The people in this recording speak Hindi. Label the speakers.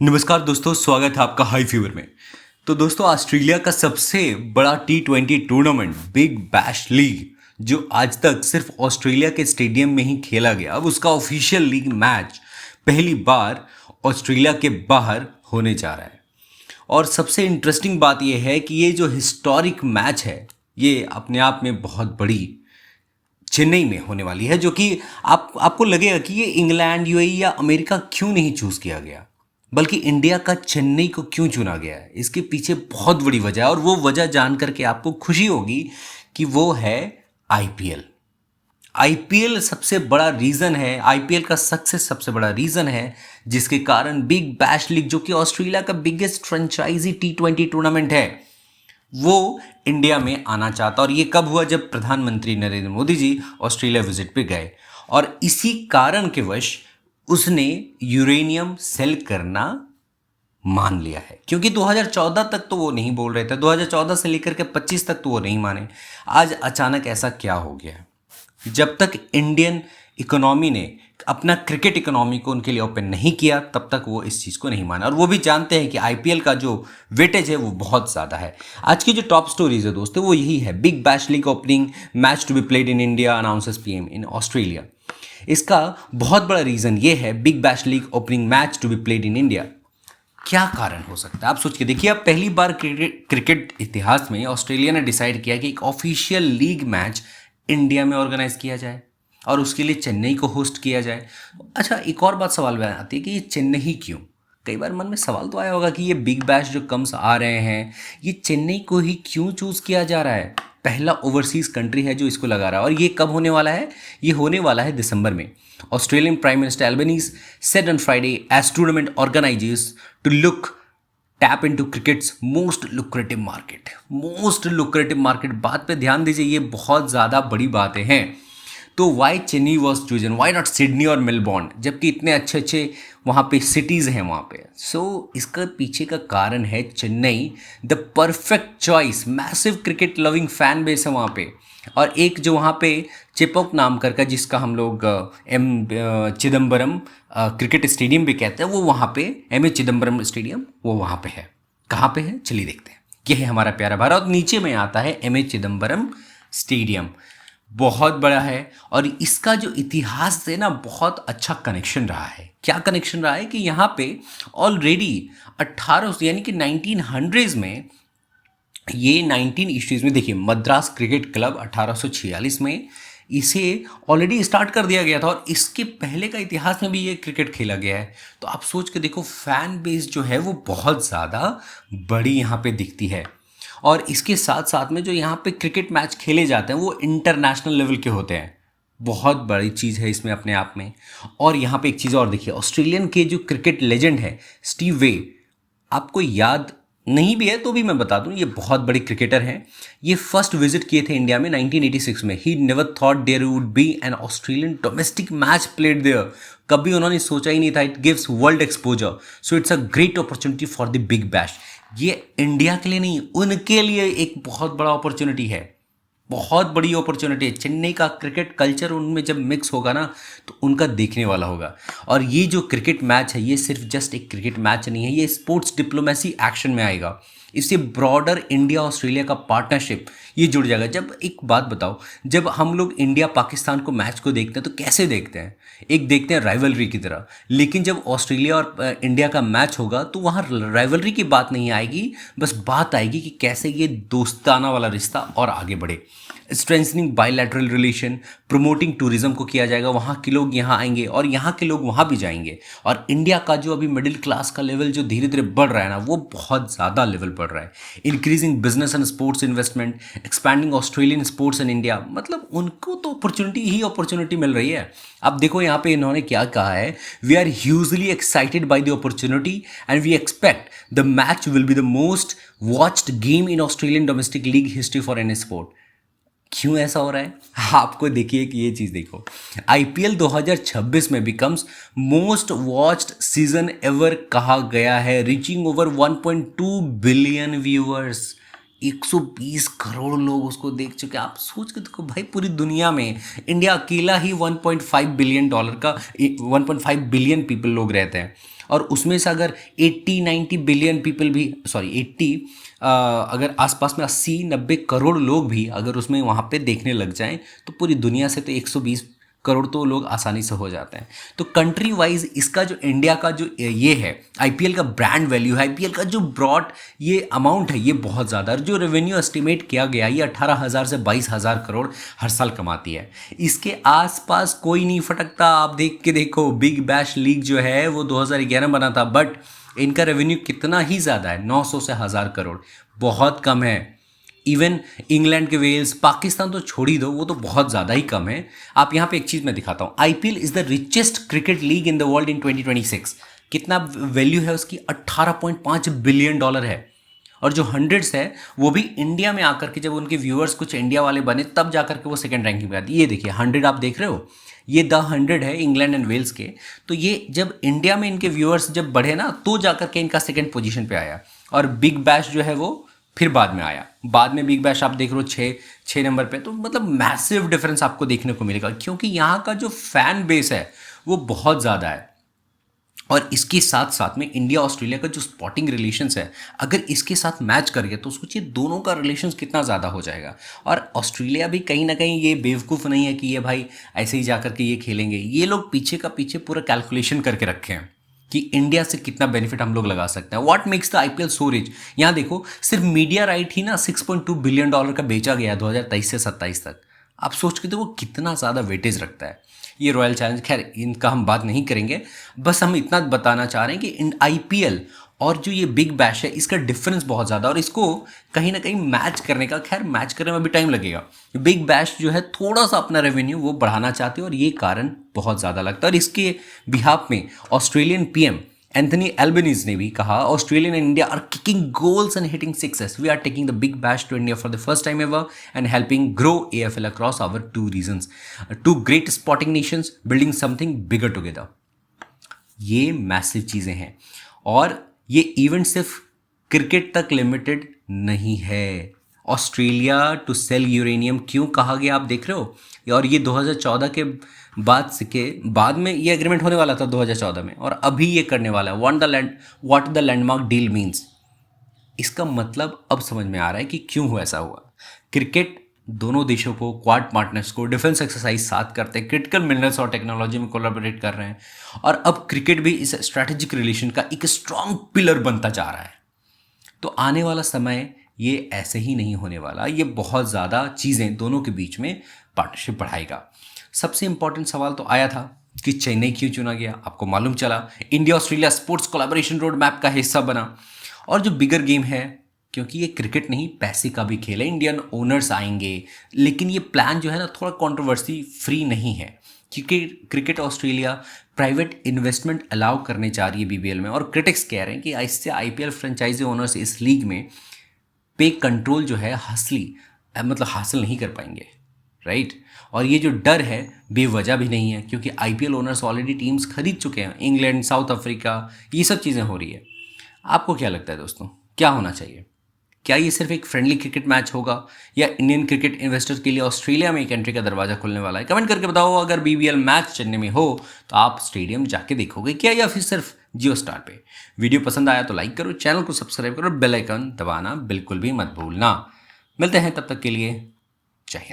Speaker 1: नमस्कार दोस्तों, स्वागत है आपका हाई फीवर में। तो दोस्तों, ऑस्ट्रेलिया का सबसे बड़ा T20 tournament big Bash league जो आज तक सिर्फ ऑस्ट्रेलिया के स्टेडियम में ही खेला गया, अब उसका ऑफिशियल लीग मैच पहली बार ऑस्ट्रेलिया के बाहर होने जा रहा है। और सबसे इंटरेस्टिंग बात यह है कि ये जो हिस्टोरिक मैच है ये अपने आप में बहुत बड़ी चेन्नई में होने वाली है, जो कि आपको लगेगा कि ये इंग्लैंड, यूएई या अमेरिका क्यों नहीं चूज किया गया, बल्कि इंडिया का चेन्नई को क्यों चुना गया है। इसके पीछे बहुत बड़ी वजह है, और वो वजह जान करके आपको खुशी होगी कि वो है आईपीएल। आईपीएल सबसे बड़ा रीजन है, आईपीएल का सक्सेस सबसे बड़ा रीजन है, जिसके कारण बिग बैश लीग, जो कि ऑस्ट्रेलिया का बिगेस्ट फ्रेंचाइजी T20 टूर्नामेंट है, वो इंडिया में आना चाहता। और ये कब हुआ? जब प्रधानमंत्री नरेंद्र मोदी जी ऑस्ट्रेलिया विजिट पे गए, और इसी कारण के वश उसने यूरेनियम सेल करना मान लिया है। क्योंकि 2014 तक तो वो नहीं बोल रहे थे, 2014 से लेकर के 25 तक तो वो नहीं माने। आज अचानक ऐसा क्या हो गया? जब तक इंडियन इकोनॉमी ने अपना क्रिकेट इकोनॉमी को उनके लिए ओपन नहीं किया, तब तक वो इस चीज़ को नहीं माना। और वो भी जानते हैं कि आईपीएल का जो वेटेज है वो बहुत ज़्यादा है। आज की जो टॉप स्टोरीज है दोस्तों, वो यही है। Big Bash League opening match to be played in India announces PM in Australia. इसका बहुत बड़ा रीज़न ये है, Big Bash League opening match to be played in India. क्या कारण हो सकता है? आप सोच के देखिए। अब पहली बार क्रिकेट इतिहास में ऑस्ट्रेलिया ने डिसाइड किया कि एक ऑफिशियल लीग मैच इंडिया में ऑर्गेनाइज किया जाए, और उसके लिए चेन्नई को होस्ट किया जाए। अच्छा, एक और बात सवाल में आती है कि ये चेन्नई क्यों? कई बार मन में सवाल तो आया होगा कि ये बिग बैश जो कम्स आ रहे हैं, ये चेन्नई को ही क्यों चूज किया जा रहा है? पहला ओवरसीज कंट्री है जो इसको लगा रहा है। और ये कब होने वाला है? ये होने वाला है दिसंबर में। Australian prime minister Albanese said on Friday as tournament organisers to look tap into cricket's most lucrative market. Most lucrative market, बात पे ध्यान दीजिए, ये बहुत ज़्यादा बड़ी बातें हैं। तो why Chennai was chosen, why not Sydney और मेलबॉर्न, जबकि इतने अच्छे अच्छे वहाँ पे सिटीज़ हैं वहाँ पे। इसका पीछे का कारण है Chennai the perfect choice. Massive cricket loving fan base है वहाँ पे। और एक जो वहाँ पे चेपॉक नाम करके, जिसका हम लोग चिदम्बरम क्रिकेट स्टेडियम भी कहते हैं, वो वहाँ पे एम ए चिदम्बरम स्टेडियम वो वहाँ पे है। कहाँ पे है चलिए देखते हैं। ये है हमारा प्यारा भारत, नीचे में आता है एम ए चिदम्बरम स्टेडियम। बहुत बड़ा है, और इसका जो इतिहास है ना, बहुत अच्छा कनेक्शन रहा है। क्या कनेक्शन रहा है कि यहाँ पे ऑलरेडी 1800 यानी कि 1900s में, ये 19 ईस्वीज में देखिए, मद्रास क्रिकेट क्लब 1846 में इसे ऑलरेडी स्टार्ट कर दिया गया था, और इसके पहले का इतिहास में भी ये क्रिकेट खेला गया है। तो आप सोच के देखो, फैन बेस जो है वो बहुत ज़्यादा बड़ी यहाँ पे दिखती है। और इसके साथ साथ में जो यहाँ पे क्रिकेट मैच खेले जाते हैं वो इंटरनेशनल लेवल के होते हैं। बहुत बड़ी चीज़ है इसमें अपने आप में। और यहाँ पे एक चीज़ और देखिए, ऑस्ट्रेलियन के जो क्रिकेट लेजेंड है स्टीव वे, आपको याद नहीं भी है तो भी मैं बता दूं, ये बहुत बड़े क्रिकेटर हैं। ये फर्स्ट विजिट किए थे इंडिया में 1986 में। He never thought there would be an Australian domestic match played there. कभी उन्होंने सोचा ही नहीं था। It gives world exposure, so it's a great opportunity for the Big Bash. ये इंडिया के लिए नहीं, उनके लिए एक बहुत बड़ा अपॉर्चुनिटी है, बहुत बड़ी अपॉर्चुनिटी है। चेन्नई का क्रिकेट कल्चर उनमें जब मिक्स होगा ना, तो उनका देखने वाला होगा। और ये जो क्रिकेट मैच है, ये सिर्फ जस्ट एक क्रिकेट मैच नहीं है, ये स्पोर्ट्स डिप्लोमेसी एक्शन में आएगा। इससे ब्रॉडर इंडिया ऑस्ट्रेलिया का पार्टनरशिप ये जुड़ जाएगा। जब एक बात बताओ, जब हम लोग इंडिया पाकिस्तान को मैच को देखते हैं तो कैसे देखते हैं? एक देखते हैं राइवलरी की तरह। लेकिन जब ऑस्ट्रेलिया और इंडिया का मैच होगा तो वहाँ राइवलरी की बात नहीं आएगी, बस बात आएगी कि कैसे ये दोस्ताना वाला रिश्ता और आगे बढ़े। Strengthening bilateral relation, promoting tourism को किया जाएगा। वहाँ के लोग यहाँ आएंगे और यहाँ के लोग वहाँ भी जाएंगे। और इंडिया का जो अभी मिडिल क्लास का लेवल जो धीरे धीरे बढ़ रहा है ना, वो बहुत ज़्यादा लेवल बढ़ रहा है। Increasing business and sports investment, expanding Australian sports in India. मतलब उनको तो अपॉर्चुनिटी ही अपॉर्चुनिटी मिल रही है। अब देखो यहाँ पे इन्होंने क्या कहा है, we are hugely excited by the opportunity and we expect the match will be the most watched game in Australian domestic league history for any sport. क्यों ऐसा हो रहा है? आपको देखिए कि ये चीज़ देखो, आईपीएल 2026 में becomes most watched season ever कहा गया है, reaching over 1.2 billion viewers. 120 crore लोग उसको देख चुके हैं। आप सोच के देखो भाई, पूरी दुनिया में इंडिया अकेला ही $1.5 बिलियन का 1.5 बिलियन पीपल लोग रहते हैं। और उसमें से अगर 80-90 बिलियन पीपल भी, सॉरी 80, अगर आसपास में 80-90 करोड़ लोग भी अगर उसमें वहाँ पे देखने लग जाएं तो पूरी दुनिया से तो 120 करोड़ तो लोग आसानी से हो जाते हैं। तो कंट्री वाइज इसका जो इंडिया का जो ये है आईपीएल का ब्रांड वैल्यू है, आईपीएल का जो ब्रॉड ये अमाउंट है ये बहुत ज़्यादा, और जो रेवेन्यू एस्टिमेट किया गया ये 18,000 से 22,000 करोड़ हर साल कमाती है। इसके आसपास कोई नहीं फटकता। आप देख के देखो, बिग बैश लीग जो है वो 2011 बना था, बट इनका रेवेन्यू कितना ही ज़्यादा है, 900 से 1000 करोड़, बहुत कम है। इवन इंग्लैंड के वेल्स, पाकिस्तान तो छोड़ ही दो, वो तो बहुत ज़्यादा ही कम है। आप यहाँ पे एक चीज़ मैं दिखाता हूँ, IPL is the richest cricket league in the world in 2026। कितना वैल्यू है उसकी, 18.5 बिलियन डॉलर है। और जो हंड्रेड्स है वो भी इंडिया में आकर के, जब उनके व्यूअर्स कुछ इंडिया वाले बने तब जाकर के वो सेकंड रैंकिंग पे आती है। ये देखिए 100 आप देख रहे हो, ये द 100 है इंग्लैंड एंड वेल्स के। तो ये जब इंडिया में इनके व्यूअर्स जब बढ़े ना तो जाकर के इनका सेकंड पोजीशन पे आया। और बिग बैश जो है वो फिर बाद में आया। बाद में बिग बैश आप देख रहे हो 6 नंबर पे। तो मतलब मैसिव डिफरेंस आपको देखने को मिलेगा, क्योंकि यहाँ का जो फैन बेस है वो बहुत ज़्यादा है। और इसके साथ साथ में इंडिया ऑस्ट्रेलिया का जो स्पोर्टिंग रिलेशंस है, अगर इसके साथ मैच करेंगे तो सोचिए दोनों का रिलेशंस कितना ज़्यादा हो जाएगा। और ऑस्ट्रेलिया भी कहीं ना कहीं ये बेवकूफ़ नहीं है कि ये भाई ऐसे ही जाकर के ये खेलेंगे। ये लोग पीछे का पीछे पूरा कैलकुलेशन करके रखे हैं कि इंडिया से कितना बेनिफिट हम लोग लगा सकते हैं। What makes the IPL so rich, यहाँ देखो सिर्फ मीडिया राइट ही ना 6.2 बिलियन डॉलर का बेचा गया 2023 से 27 तक। आप सोच के देखो कितना ज़्यादा वेटेज रखता है ये रॉयल चैलेंज। खैर इनका हम बात नहीं करेंगे, बस हम इतना बताना चाह रहे हैं कि इन आईपीएल और जो ये बिग बैश है इसका डिफरेंस बहुत ज़्यादा, और इसको कहीं ना कहीं मैच करने का, खैर मैच करने में भी टाइम लगेगा। बिग बैश जो है थोड़ा सा अपना रेवेन्यू वो बढ़ाना चाहते हैं और ये कारण बहुत ज़्यादा लगता है। और इसके बिहाफ में ऑस्ट्रेलियन पीएम एंथनी एल्बनीज ने भी कहा, Australian and India are kicking goals and hitting sixes, we are taking the Big Bash to India for the first time ever and helping grow AFL across our two regions, two great sporting nations building something bigger together. ये मैसिव चीज़ें हैं, और ये इवेंट सिर्फ क्रिकेट तक लिमिटेड नहीं है। ऑस्ट्रेलिया टू सेल यूरेनियम क्यों कहा गया आप देख रहे हो, और ये 2014 के बाद में ये एग्रीमेंट होने वाला था 2014 में, और अभी ये करने वाला है। What the landmark deal means, इसका मतलब अब समझ में आ रहा है कि क्यों ऐसा हुआ। क्रिकेट दोनों देशों को, क्वाड पार्टनर्स को डिफेंस एक्सरसाइज साथ करते हैं, क्रिटिकल मिनरल्स और टेक्नोलॉजी में कोलैबोरेट कर रहे हैं, और अब क्रिकेट भी इस स्ट्रैटेजिक रिलेशन का एक स्ट्रांग पिलर बनता जा रहा है। तो आने वाला समय ये ऐसे ही नहीं होने वाला, ये बहुत ज़्यादा चीज़ें दोनों के बीच में पार्टनरशिप बढ़ाएगा। सबसे इंपॉर्टेंट सवाल तो आया था कि चेन्नई क्यों चुना गया, आपको मालूम चला India Australia sports collaboration road map का हिस्सा बना। और जो बिगर गेम है, क्योंकि ये क्रिकेट नहीं पैसे का भी खेल है, इंडियन ओनर्स आएंगे, लेकिन ये प्लान जो है ना थोड़ा कंट्रोवर्सी फ्री नहीं है, क्योंकि cricket Australia private investment allow करने जा रही है बीबीएल में, और क्रिटिक्स कह रहे हैं कि इससे आईपीएल फ्रेंचाइजी ओनर्स इस लीग में पे कंट्रोल जो है हासिल नहीं कर पाएंगे, राइट। और ये जो डर है बेवजह भी नहीं है, क्योंकि आईपीएल ओनर्स ऑलरेडी टीम्स खरीद चुके हैं, इंग्लैंड, साउथ अफ्रीका, ये सब चीज़ें हो रही है। आपको क्या लगता है दोस्तों, क्या होना चाहिए? क्या ये सिर्फ एक फ्रेंडली क्रिकेट मैच होगा, या इंडियन क्रिकेट इन्वेस्टर्स के लिए ऑस्ट्रेलिया में एक एंट्री का दरवाजा खुलने वाला है? कमेंट करके बताओ। अगर बीबीएल मैच चेन्नई में हो तो आप स्टेडियम जाके देखोगे क्या, या फिर सिर्फ जियो स्टार पे? वीडियो पसंद आया तो लाइक करो, चैनल को सब्सक्राइब करो, बेल आइकन दबाना बिल्कुल भी मत भूलना। मिलते हैं तब तक के लिए, जय हिंद।